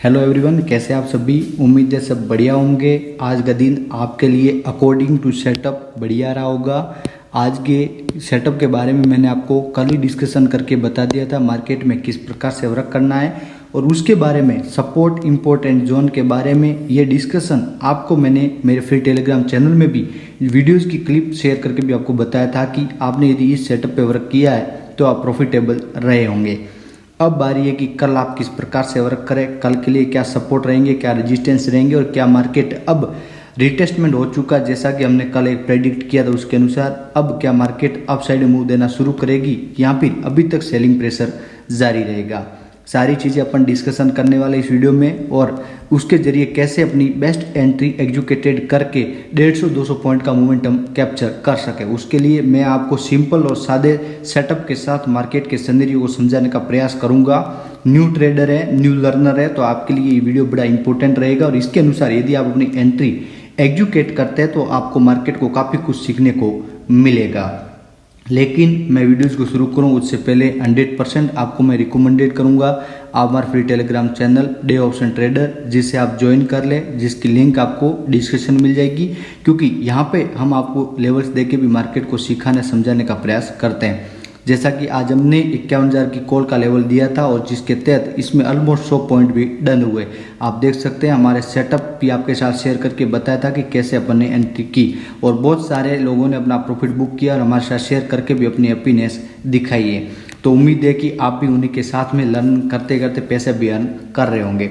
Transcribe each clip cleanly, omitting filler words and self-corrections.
Hello everyone, कैसे आप सभी। उम्मीद है सब बढ़िया होंगे। आज का दिन आपके लिए अकॉर्डिंग टू सेटअप बढ़िया रहा होगा। आज के सेटअप के बारे में मैंने आपको कल ही डिस्कशन करके बता दिया था, मार्केट में किस प्रकार से वर्क करना है, और उसके बारे में सपोर्ट इम्पोर्टेंट जोन के बारे में ये डिस्कशन आपको मैंने मेरे फ्री टेलीग्राम चैनल में भी वीडियोज़ की क्लिप शेयर करके भी आपको बताया था कि आपने यदि इस सेटअप पे वर्क किया है तो आप प्रॉफिटेबल रहे होंगे। अब बारी है कि कल आप किस प्रकार से वर्क करें, कल के लिए क्या सपोर्ट रहेंगे, क्या रेजिस्टेंस रहेंगे, और क्या मार्केट अब रिटेस्टमेंट हो चुका जैसा कि हमने कल एक प्रेडिक्ट किया था उसके अनुसार अब क्या मार्केट अप साइड मूव देना शुरू करेगी या फिर अभी तक सेलिंग प्रेशर जारी रहेगा। सारी चीज़ें अपन डिस्कशन करने वाले इस वीडियो में, और उसके जरिए कैसे अपनी बेस्ट एंट्री एग्जीक्यूटेड करके 150-200 पॉइंट का मोमेंटम कैप्चर कर सके। उसके लिए मैं आपको सिंपल और सादे सेटअप के साथ मार्केट के सिनेरियो को समझाने का प्रयास करूंगा। न्यू ट्रेडर है, न्यू लर्नर है, तो आपके लिए ये वीडियो बड़ा इंपॉर्टेंट रहेगा, और इसके अनुसार यदि आप अपनी एंट्री एग्जीक्यूट करते हैं तो आपको मार्केट को काफ़ी कुछ सीखने को मिलेगा। लेकिन मैं वीडियोस को शुरू करूं उससे पहले 100% आपको मैं रिकमेंडेड करूंगा आप हमारे free Telegram channel day option trader जिसे आप ज्वाइन कर ले, जिसकी लिंक आपको डिस्क्रिप्शन मिल जाएगी, क्योंकि यहाँ पे हम आपको लेवल्स देके भी मार्केट को सिखाने समझाने का प्रयास करते हैं। जैसा कि आज हमने 51,000 की कॉल का लेवल दिया था और जिसके तहत इसमें ऑलमोस्ट 100 पॉइंट भी डन हुए। आप देख सकते हैं हमारे सेटअप भी आपके साथ शेयर करके बताया था कि कैसे अपन ने एंट्री की, और बहुत सारे लोगों ने अपना प्रॉफिट बुक किया और हमारे साथ शेयर करके भी अपनी हैप्पीनेस दिखाई है। तो उम्मीद है कि आप भी उन्हीं के साथ में लर्न करते करते पैसे भी अर्न कर रहे होंगे।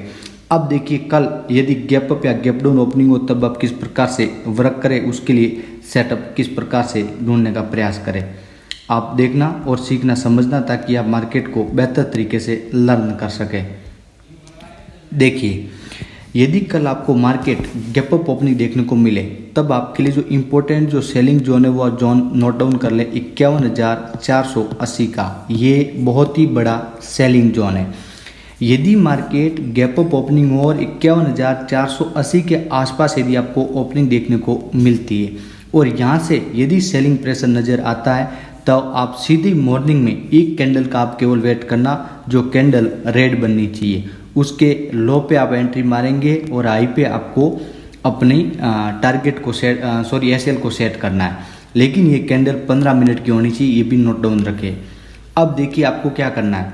अब देखिए, कल यदि गैप अप या गैप डाउन ओपनिंग हो तब आप किस प्रकार से वर्क करें, उसके लिए सेटअप किस प्रकार से ढूंढने का प्रयास करें। आप देखना और सीखना समझना ताकि आप मार्केट को बेहतर तरीके से लर्न कर सकें। देखिए, यदि कल आपको मार्केट गैप अप ओपनिंग देखने को मिले तब आपके लिए जो इम्पोर्टेंट जो सेलिंग जोन है वो जोन नोट डाउन कर ले 51,480 का। ये बहुत ही बड़ा सेलिंग जोन है। यदि मार्केट गैप अप ओपनिंग हो और 51,480 के आसपास यदि आपको ओपनिंग देखने को मिलती है और यहाँ से यदि सेलिंग प्रेशर नज़र आता है तो आप सीधी मॉर्निंग में एक कैंडल का आप केवल वेट करना, जो कैंडल रेड बननी चाहिए। उसके लो पे आप एंट्री मारेंगे और हाई पे आपको अपनी टारगेट को एसएल को सेट करना है। लेकिन ये कैंडल 15 मिनट की होनी चाहिए, ये भी नोट डाउन रखें। अब देखिए आपको क्या करना है।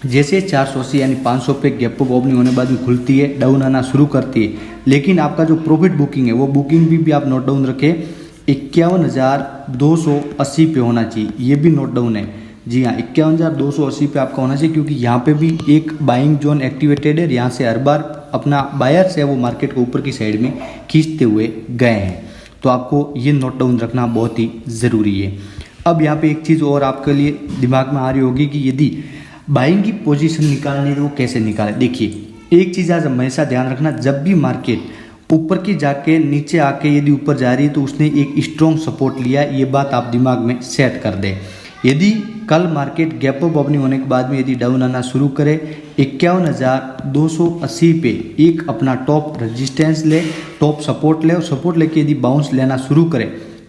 जैसे 480 यानी 500 पे गैप अप ओपनिंग होने बाद में खुलती है, डाउन आना शुरू करती है, लेकिन आपका जो प्रॉफिट बुकिंग है वो बुकिंग भी आप नोट डाउन रखें 51,280 पे होना चाहिए। ये भी नोट डाउन है। जी हाँ, 51,280 पे आपका होना चाहिए, क्योंकि यहाँ पे भी एक बाइंग जोन एक्टिवेटेड है। यहाँ से हर बार अपना बायर्स है वो मार्केट को ऊपर की साइड में खींचते हुए गए हैं, तो आपको ये नोट डाउन रखना बहुत ही ज़रूरी है। अब यहाँ पे एक चीज़ और आपके लिए दिमाग में आ रही होगी कि यदि बाइंग की पोजीशन निकालनी है तो वो कैसे निकाले। देखिए, एक चीज़ आज हमेशा ध्यान रखना, जब भी मार्केट ऊपर की जाके नीचे आके यदि ऊपर जा रही है तो उसने एक स्ट्रॉन्ग सपोर्ट लिया, ये बात आप दिमाग में सेट कर दें। यदि कल मार्केट गैप अप ओपनिंग होने के बाद में यदि डाउन आना शुरू करे 51,280 पे एक अपना टॉप रेजिस्टेंस ले, टॉप सपोर्ट ले, और सपोर्ट लेके यदि बाउंस लेना शुरू करे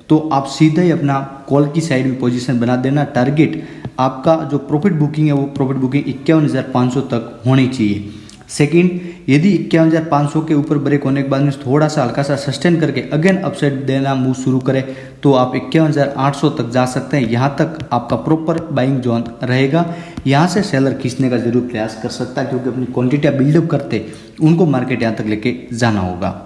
तो आप सीधे ही अपना कॉल की साइड में पोजीशन बना देना। टारगेट आपका जो प्रॉफिट बुकिंग है वो प्रॉफिट बुकिंग 51,500 तक होनी चाहिए। सेकंड, यदि 51,500 के ऊपर ब्रेक होने के बाद में थोड़ा सा हल्का सा सस्टेन करके अगेन अपसाइड देना मूव शुरू करे तो आप 51,800 तक जा सकते हैं। यहाँ तक आपका प्रॉपर बाइंग जोन रहेगा। यहाँ से सेलर खींचने का जरूर प्रयास कर सकता है, क्योंकि अपनी क्वांटिटी बिल्डअप करते उनको मार्केट यहाँ तक लेके जाना होगा।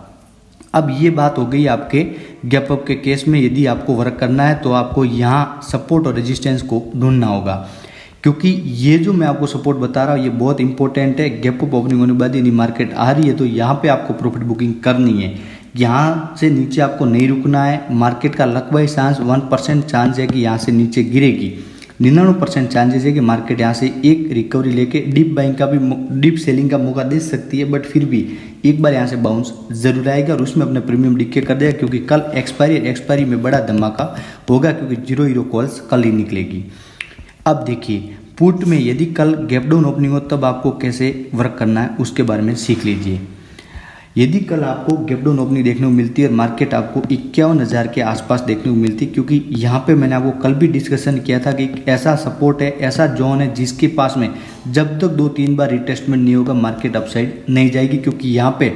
अब ये बात हो गई आपके गैप अप के केस में। यदि आपको वर्क करना है तो आपको यहाँ सपोर्ट और रेजिस्टेंस को ढूंढना होगा, क्योंकि ये जो मैं आपको सपोर्ट बता रहा हूँ ये बहुत इंपॉर्टेंट है। गैप अप ओपनिंग होने के बाद यदि मार्केट आ रही है तो यहाँ पे आपको प्रॉफिट बुकिंग करनी है। यहाँ से नीचे आपको नहीं रुकना है। मार्केट का लक बाई चांस 1% चांस है कि यहाँ से नीचे गिरेगी। 99% चांसेस है कि मार्केट यहाँ से एक रिकवरी लेके डीप बाइंग का भी डीप सेलिंग का मौका दे सकती है, बट फिर भी एक बार यहाँ से बाउंस जरूर आएगा और उसमें अपने प्रीमियम डिक्के कर देगा, क्योंकि कल एक्सपायरी में बड़ा धमाका होगा, क्योंकि 0 कॉल्स कल ही निकलेगी। अब देखिए, पुट में यदि कल गैप डाउन ओपनिंग हो तब आपको कैसे वर्क करना है उसके बारे में सीख लीजिए। यदि कल आपको गैप डाउन ओपनिंग देखने को मिलती है और मार्केट आपको 51,000 के आसपास देखने को मिलती है, क्योंकि यहाँ पे मैंने आपको कल भी डिस्कशन किया था कि ऐसा सपोर्ट है, ऐसा जोन है जिसके पास में जब तक 2-3 बार रिटेस्टमेंट नहीं होगा मार्केट अपसाइड नहीं जाएगी, क्योंकि यहाँ पे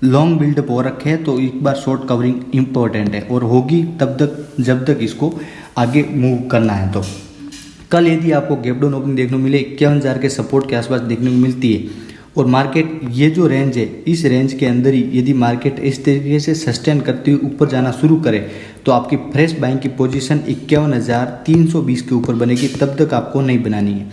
लॉन्ग बिल्डअप हो रखे हैं। तो एक बार शॉर्ट कवरिंग इंपॉर्टेंट है और होगी तब तक जब तक इसको आगे मूव करना है। तो कल यदि आपको गैप डाउन ओपनिंग देखने को मिले 51,000 के सपोर्ट के आसपास देखने को मिलती है और मार्केट ये जो रेंज है इस रेंज के अंदर ही यदि मार्केट इस तरीके से सस्टेन करते हुए ऊपर जाना शुरू करे तो आपकी फ्रेश बाइंग की पोजीशन 51,320 के ऊपर बनेगी। तब तक आपको नहीं बनानी है,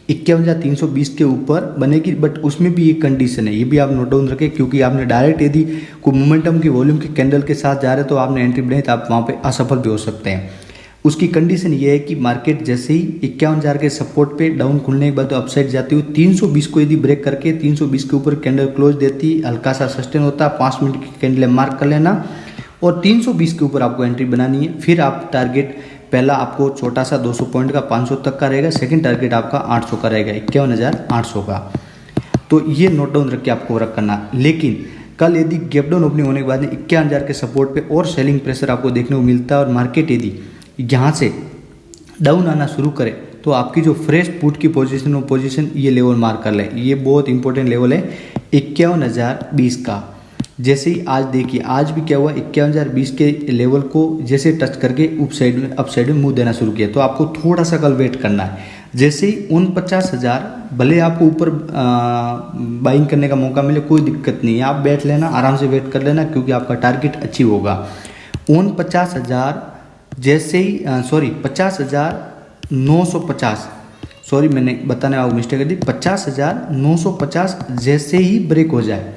51,320 के ऊपर बनेगी। बट उसमें भी एक कंडीशन है, ये भी आप नोट डाउन रखें, क्योंकि आपने डायरेक्ट यदि कोई मोमेंटम की वॉल्यूम के कैंडल के साथ जा रहे तो आपने एंट्री बनाई तो आप वहाँ पे असफल भी हो सकते हैं। उसकी कंडीशन ये है कि मार्केट जैसे ही 51,000 के सपोर्ट पे डाउन खुलने के बाद तो अपसाइड जाती हुई 320 को यदि ब्रेक करके 320 के ऊपर कैंडल क्लोज देती, हल्का सा सस्टेन होता, 5 मिनट की कैंडल मार्क कर लेना और 320 के ऊपर आपको एंट्री बनानी है। फिर आप टारगेट पहला आपको छोटा सा 200 पॉइंट का 500 तक का रहेगा, सेकंड टारगेट आपका 800 का रहेगा, 51,800 का। तो ये नोट डाउन रख के आपको वर्क करना। लेकिन कल यदि गैप डाउन ओपनिंग होने के बाद 51,000 के सपोर्ट पे और सेलिंग प्रेशर आपको देखने को मिलता है और मार्केट यदि यहाँ से डाउन आना शुरू करे तो आपकी जो फ्रेश पुट की पोजीशन वो पोजीशन ये लेवल मार्क कर ले, ये बहुत इंपॉर्टेंट लेवल है 51,020 का। जैसे ही आज देखिए आज भी क्या हुआ, 51,020 के लेवल को जैसे टच करके अप साइड में मुंह देना शुरू किया। तो आपको थोड़ा सा कल वेट करना है। जैसे ही 49,000 भले आपको ऊपर बाइंग करने का मौका मिले कोई दिक्कत नहीं है, आप बैठ लेना, आराम से वेट कर लेना, क्योंकि आपका टारगेट अचीव होगा। 49,000 जैसे ही 50,950 सॉरी मैंने बताने वाला मिस्टेक कर दी, 50,950 जैसे ही ब्रेक हो जाए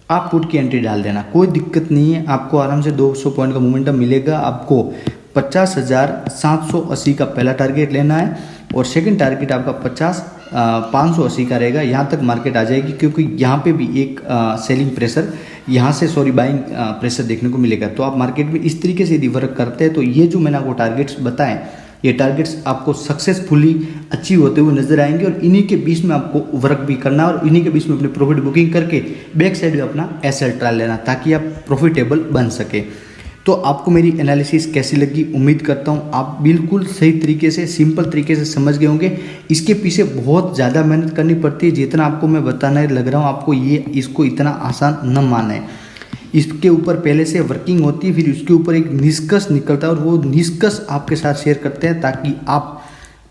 आप पुट की एंट्री डाल देना, कोई दिक्कत नहीं है। आपको आराम से 200 पॉइंट का मोमेंटम मिलेगा। आपको 50,780 का पहला टारगेट लेना है और सेकंड टारगेट आपका 580 का रहेगा। यहाँ तक मार्केट आ जाएगी, क्योंकि यहाँ पे भी एक सेलिंग प्रेशर यहाँ से बाइंग प्रेशर देखने को मिलेगा। तो आप मार्केट में इस तरीके से यदि वर्क करते हैं तो ये जो मैंने आपको टारगेट्स बताएं ये टारगेट्स आपको सक्सेसफुली अचीव होते हुए नजर आएंगे और इन्हीं के बीच में आपको वर्क भी करना है और इन्हीं के बीच में अपनी प्रॉफिट बुकिंग करके बैक साइड में अपना एसएल ट्रायल लेना ताकि आप प्रॉफिटेबल बन सके। तो आपको मेरी एनालिसिस कैसी लगी, उम्मीद करता हूँ आप बिल्कुल सही तरीके से सिंपल तरीके से समझ गए होंगे। इसके पीछे बहुत ज़्यादा मेहनत करनी पड़ती है, जितना आपको मैं बताने लग रहा हूँ आपको ये इसको इतना आसान न माने। इसके ऊपर पहले से वर्किंग होती है, फिर उसके ऊपर एक निष्कर्ष निकलता है और वो निष्कर्ष आपके साथ शेयर करते हैं ताकि आप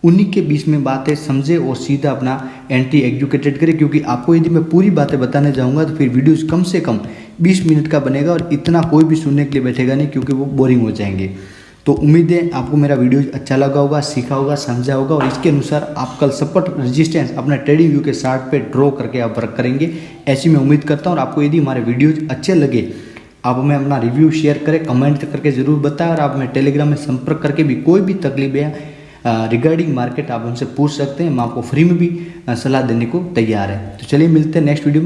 उन्हीं के बीच में बातें समझे और सीधा अपना एंट्री एग्जीक्यूटेड करें। क्योंकि आपको यदि मैं पूरी बातें बताने जाऊंगा तो फिर वीडियोस कम से कम 20 मिनट का बनेगा और इतना कोई भी सुनने के लिए बैठेगा नहीं, क्योंकि वो बोरिंग हो जाएंगे। तो उम्मीद है आपको मेरा वीडियो अच्छा लगा होगा, सीखा होगा, समझा होगा और इसके अनुसार आप कल सपोर्ट रेजिस्टेंस अपना ट्रेडिंग व्यू के चार्ट पे ड्रॉ करके आप वर्क करेंगे, ऐसी मैं उम्मीद करता हूँ। और आपको यदि हमारे वीडियोज अच्छे लगे आप हमें अपना रिव्यू शेयर करें, कमेंट करके ज़रूर बताएं और आप हमें टेलीग्राम में संपर्क करके भी कोई भी तकलीफ है रिगार्डिंग मार्केट आप हमसे पूछ सकते हैं। हम आपको फ्री में भी सलाह देने को तैयार है। तो चलिए मिलते हैं नेक्स्ट वीडियो में।